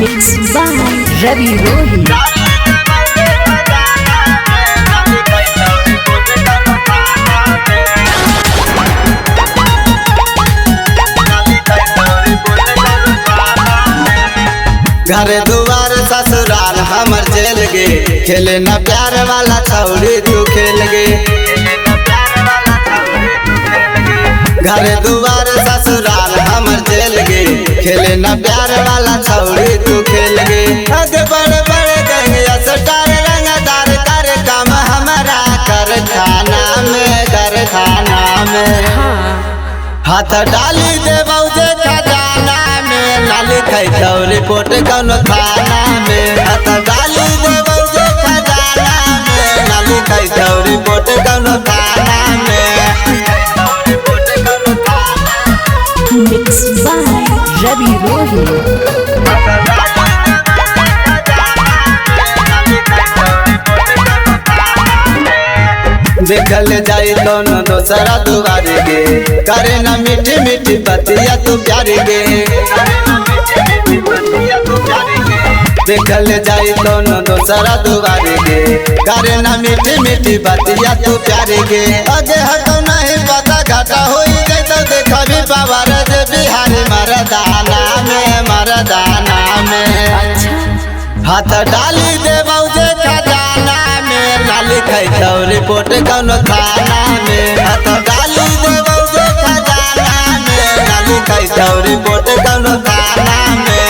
Mixed by Ravi Rohi. घर दुआर ससुराल हमर जेल गे, खेले न प्यार वाला छौरी तू खेल गे। घर दुआर ससुराल हमर जेल गे, खेले न प्यार वाला छौरी तू खेल गे। आगे बड़े बड़े गए स्टार रंगदार कर काम हमारा कारखाना में हाथ डाली देबौ जे खजाना में, लाली खैतौ रिपोर्ट कौनो थाना में। हाथ डाली देबौ जे खजाना में, लाली खैतौ रिपोर्ट कौनो थाना में। Mixed by Ravi Rohi. देखल जाई दोनों दोसरा दुआरे गे, करे न मीठी मीठी बतिया तू प्यारी गे। देखल जाई दोनों दोसरा दुआरे गे, करे न मीठी मीठी बतिया तू प्यारी गे। आगे हटो नहीं पता घाटा होई गई तो देखा भी बाबर जे बिहारी मरदाना में। हाथ डाली देबौ जे खजाना में, लाली खैतौ रिपोर्ट कौनो थाना में। हाथ डाली देबौ जे खजाना में, लाली खैतौ रिपोर्ट कौनो थाना में।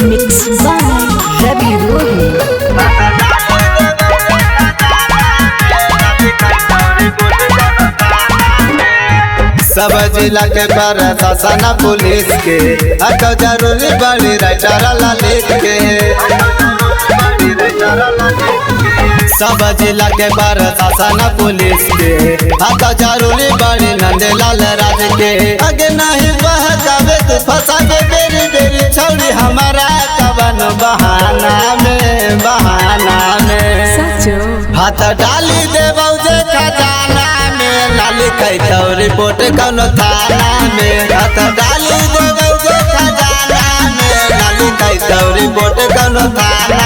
Mixed by Ravi Rohi. सब जिला के प्रशासन पुलिस के हक जरूरी बड़ी रचरा लिख के। सब जिला के प्रशासन पुलिस के हक जरूरी बड़ी नंदलाल राज के। आगे नहीं बहकावे तू फंसावे बेरी बेरी छौरी हमारा कवन बहाना में। हाथ डाली देबौ जे खजाना में, लाली खैतौ रिपोर्ट कौनो थाना में। हाथ डाली देबौ जे खजाना में, लाली खैतौ रिपोर्ट कौनो थाना